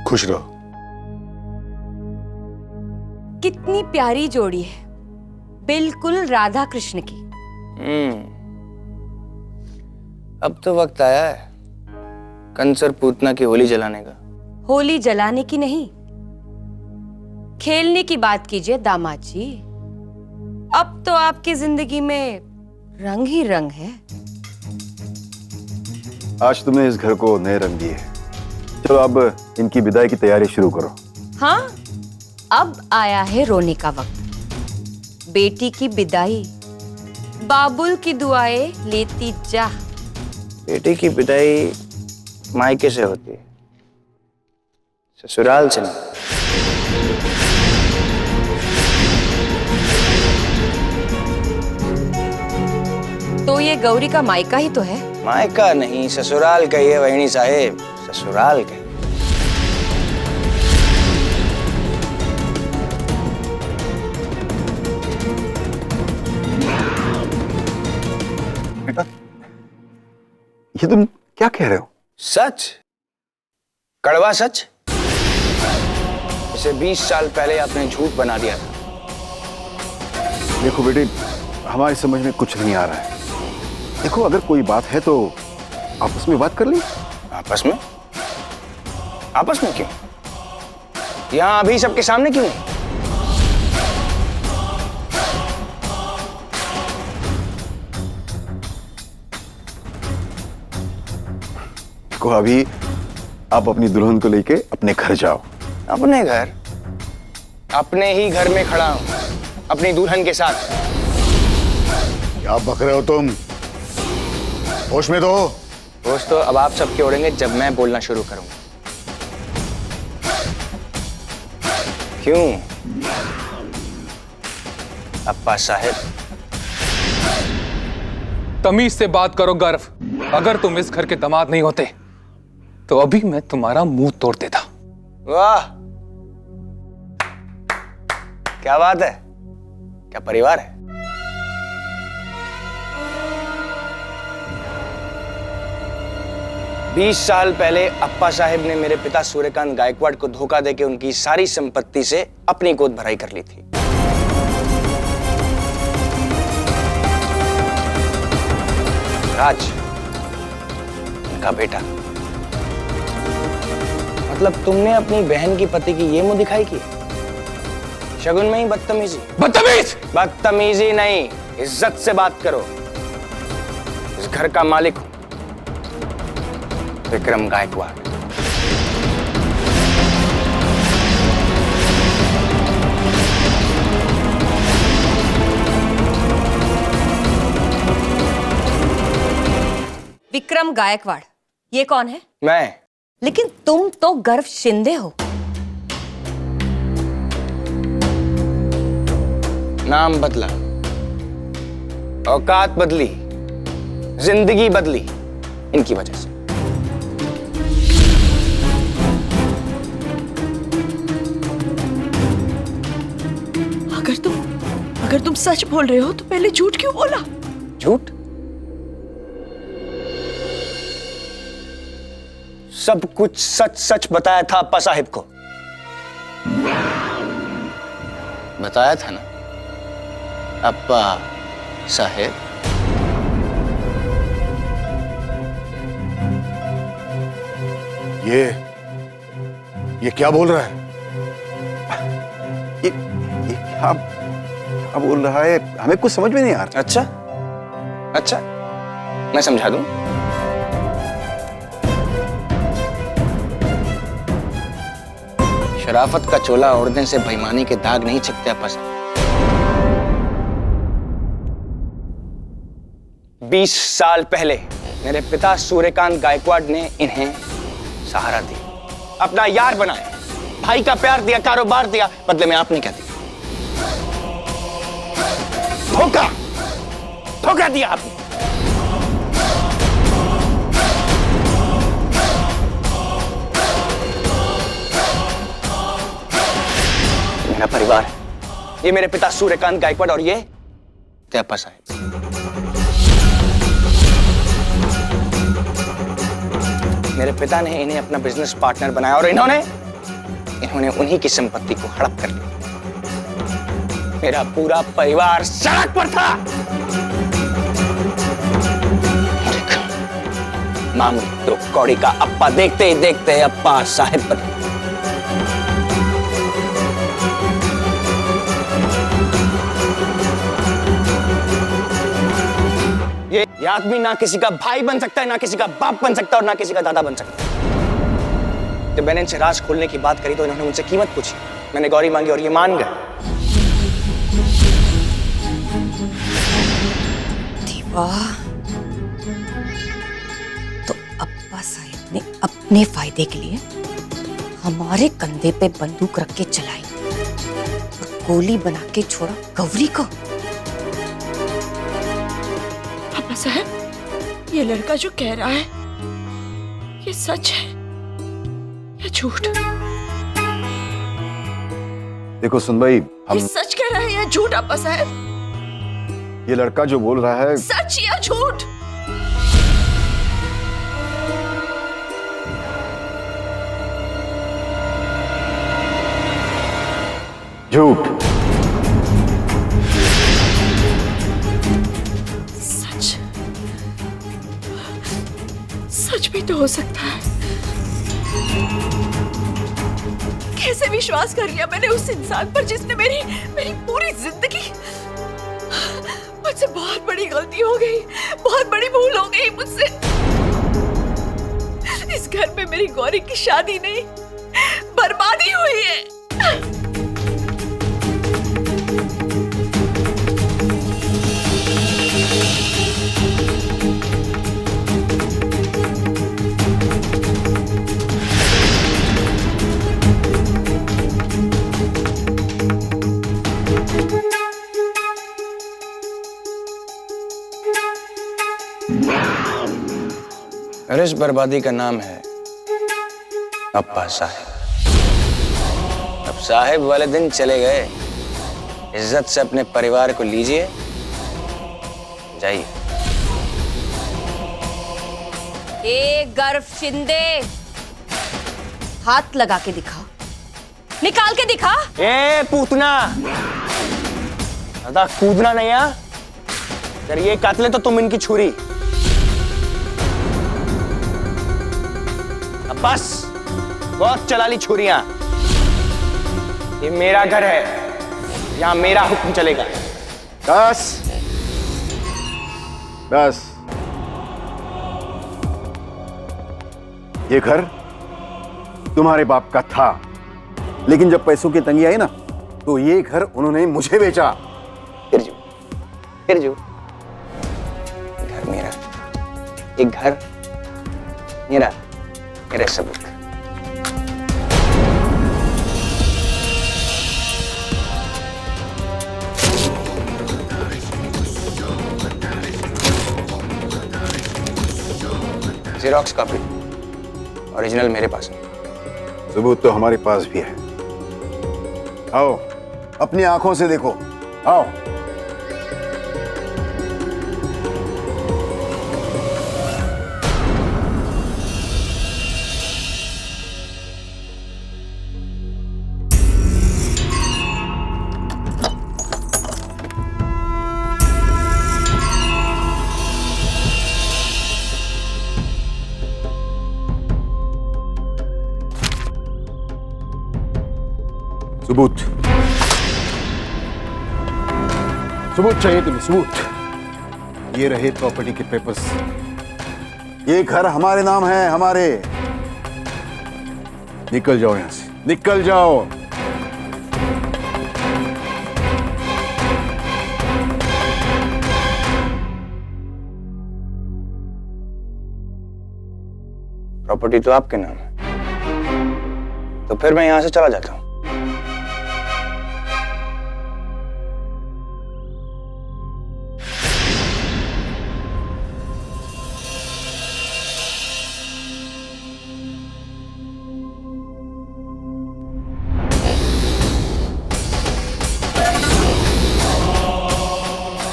खुश रहो। कितनी प्यारी जोड़ी है, बिल्कुल राधा कृष्ण की। अब तो वक्त आया है कंसर पूतना की होली जलाने का। होली जलाने की नहीं, खेलने की बात कीजिए दामाद जी। अब तो आपकी जिंदगी में रंग ही रंग है। आज तुमने इस घर को नए रंग दिए। चलो अब इनकी विदाई की तैयारी शुरू करो। हाँ, अब आया है रोने का वक्त। बेटी की विदाई, बाबुल की दुआएं लेती जा। बेटी की विदाई मायके से होती है, ससुराल से नहीं। तो ये गौरी का मायका ही तो है। मायका नहीं, ससुराल कहिए वहीनी साहेब, ससुराल कहिए। बेटा, ये तुम क्या कह रहे हो? सच, कड़वा सच। इसे 20 साल पहले आपने झूठ बना दिया था। देखो बेटे, हमारी समझ में कुछ नहीं आ रहा है। देखो, अगर कोई बात है तो आपस में बात कर ली। आपस में? आपस में क्यों? यहां अभी सबके सामने क्यों नहीं? देखो, अभी आप अपनी दुल्हन को लेके अपने घर जाओ। अपने घर? अपने ही घर में खड़ा हूं अपनी दुल्हन के साथ। क्या बक रहे हो तुम? होश में तो हो। होश तो अब आप सबके उड़ेंगे जब मैं बोलना शुरू करूंगा। क्यों अप्पा साहब? तमीज से बात करो गर्व। अगर तुम इस घर के दामाद नहीं होते तो अभी मैं तुम्हारा मुंह तोड़ देता। वाह, क्या बात है, क्या परिवार है। बीस साल पहले अप्पा साहब ने मेरे पिता सूर्यकांत गायकवाड़ को धोखा देके उनकी सारी संपत्ति से अपनी गोद भराई कर ली थी। राज, उनका बेटा। मतलब तुमने अपनी बहन की पति की ये मुंह दिखाई की? शगुन में ही बदतमीजी। बदतमीज! बदतमीजी नहीं, इज्जत से बात करो। इस घर का मालिक हूं, विक्रम गायकवाड़। विक्रम गायकवाड़, ये कौन है? मैं। लेकिन तुम तो गर्व शिंदे हो। नाम बदला, औकात बदली, जिंदगी बदली, इनकी वजह से। अगर तुम सच बोल रहे हो तो पहले झूठ क्यों बोला? झूठ? सब कुछ सच सच बताया था अप्पा साहिब को। बताया था ना अप्पा साहिब? ये क्या बोल रहा है? ये क्या बोल रहा है? हमें कुछ समझ में नहीं आ रहा। अच्छा अच्छा, मैं समझा दूं। शराफत का चोला ओढ़ने से बेईमानी के दाग नहीं छिपते अप्पा साहब। 20 साल पहले मेरे पिता सूर्यकांत गायकवाड़ ने इन्हें सहारा दिया, अपना यार बनाया, भाई का प्यार दिया, कारोबार दिया। बदले में आपने क्या दिया? धोखा, धोखा दिया आपने। मेरा परिवार है, ये मेरे पिता सूर्यकांत गायकवाड़ और ये अप्पा साहब। मेरे पिता ने इन्हें अपना बिजनेस पार्टनर बनाया और इन्होंने इन्होंने उन्हीं की संपत्ति को हड़प कर लिया। मेरा पूरा परिवार सड़क पर था। मामूली तो कौड़ी का अप्पा देखते ही देखते अप्पा साहिब बने। ये आदमी ना किसी का भाई बन सकता है, ना किसी का बाप बन सकता है, और ना किसी का दादा बन सकता है। जब मैंने इनसे राज खोलने की बात करी तो इन्होंने मुझसे कीमत पूछी। मैंने गौरी मांगी और ये मान गए। वाह, तो अब्बा साहिब ने अपने फायदे के लिए हमारे कंधे पे बंदूक रख के चलाई और गोली बना के छोड़ा गौरी को। अब्बा साहब, ये लड़का जो कह रहा है ये सच है या झूठ? देखो सुन भाई, हम ये सच कह रहा है या झूठ अब्बा साहब? ये लड़का जो बोल रहा है सच या झूठ? झूठ। सच? सच भी तो हो सकता है। कैसे विश्वास कर लिया मैंने उस इंसान पर जिसने मेरी पूरी जिंदगी। मुझसे बहुत बड़ी गलती हो गई, बहुत बड़ी भूल हो गई मुझसे। इस घर में मेरी गौरी की शादी नहीं, बर्बादी हुई है। और इस बर्बादी का नाम है अब्बा साहिब। अब साहिब वाले दिन चले गए। इज्जत से अपने परिवार को लीजिए, जाइए। ए गर्व शिंदे, हाथ लगा के दिखा, निकाल के दिखा। ए पूतना, ज्यादा कूदना नहीं है। अगर ये कातले तो तुम इनकी छुरी। अब बस, बहुत चला ली छुरियां। ये मेरा घर है, यहां मेरा हुक्म चलेगा। बस बस, ये घर तुम्हारे बाप का था, लेकिन जब पैसों की तंगी आई ना, तो ये घर उन्होंने मुझे बेचा। फिर जो घर मेरा, एक घर मेरा, मेरे सबूत। जेरॉक्स कॉपी, ओरिजिनल मेरे पास है। सबूत तो हमारे पास भी है। आओ, अपनी आंखों से देखो। आओ। सबूत, सबूत चाहिए तुम्हें, सबूत। ये रहे प्रॉपर्टी के पेपर्स। ये घर हमारे नाम है, हमारे। निकल जाओ यहां से, निकल जाओ। प्रॉपर्टी तो आपके नाम है, तो फिर मैं यहां से चला जाता हूं।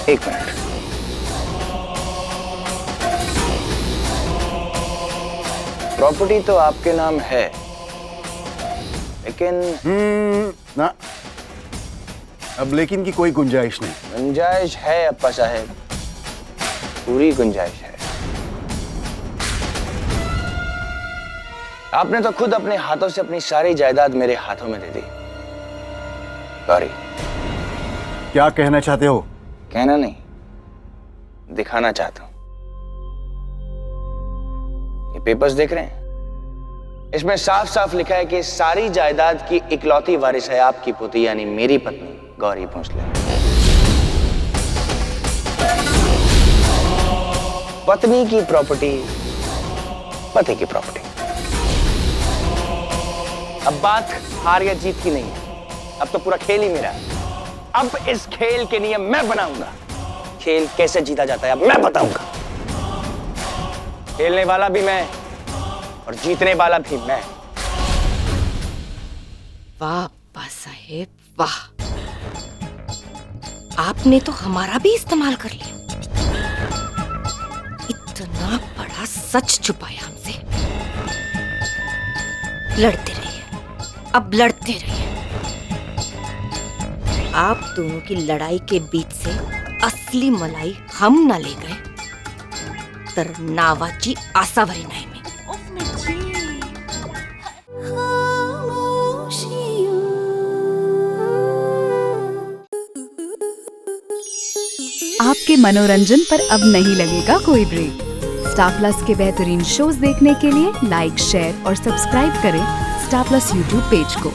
एक मिनट, प्रॉपर्टी तो आपके नाम है, लेकिन ना, अब लेकिन की कोई गुंजाइश नहीं। गुंजाइश है अप्पा साहेब, पूरी गुंजाइश है। आपने तो खुद अपने हाथों से अपनी सारी जायदाद मेरे हाथों में दे दी। सॉरी। क्या कहना चाहते हो? कहना नहीं, दिखाना चाहता हूं। ये पेपर्स देख रहे हैं? इसमें साफ साफ लिखा है कि सारी जायदाद की इकलौती वारिस है आपकी पोती यानी मेरी पत्नी गौरी भोंसले। पत्नी की प्रॉपर्टी पति की प्रॉपर्टी। अब बात हार या जीत की नहीं है, अब तो पूरा खेल ही मेरा है। अब इस खेल के नियम मैं बनाऊंगा। खेल कैसे जीता जाता है अब मैं बताऊंगा। खेलने वाला भी मैं और जीतने वाला भी मैं। वाह अप्पा साहेब वाह, आपने तो हमारा भी इस्तेमाल कर लिया। इतना बड़ा सच छुपाया हमसे। लड़ते रहिए, अब लड़ते रहिए। आप दोनों की लड़ाई के बीच से असली मलाई हम ना ले गए तर नावाची आसावरी नाही में। आपके मनोरंजन पर अब नहीं लगेगा कोई ब्रेक। स्टार प्लस के बेहतरीन शोज देखने के लिए लाइक, शेयर और सब्सक्राइब करें स्टार प्लस यूट्यूब पेज को।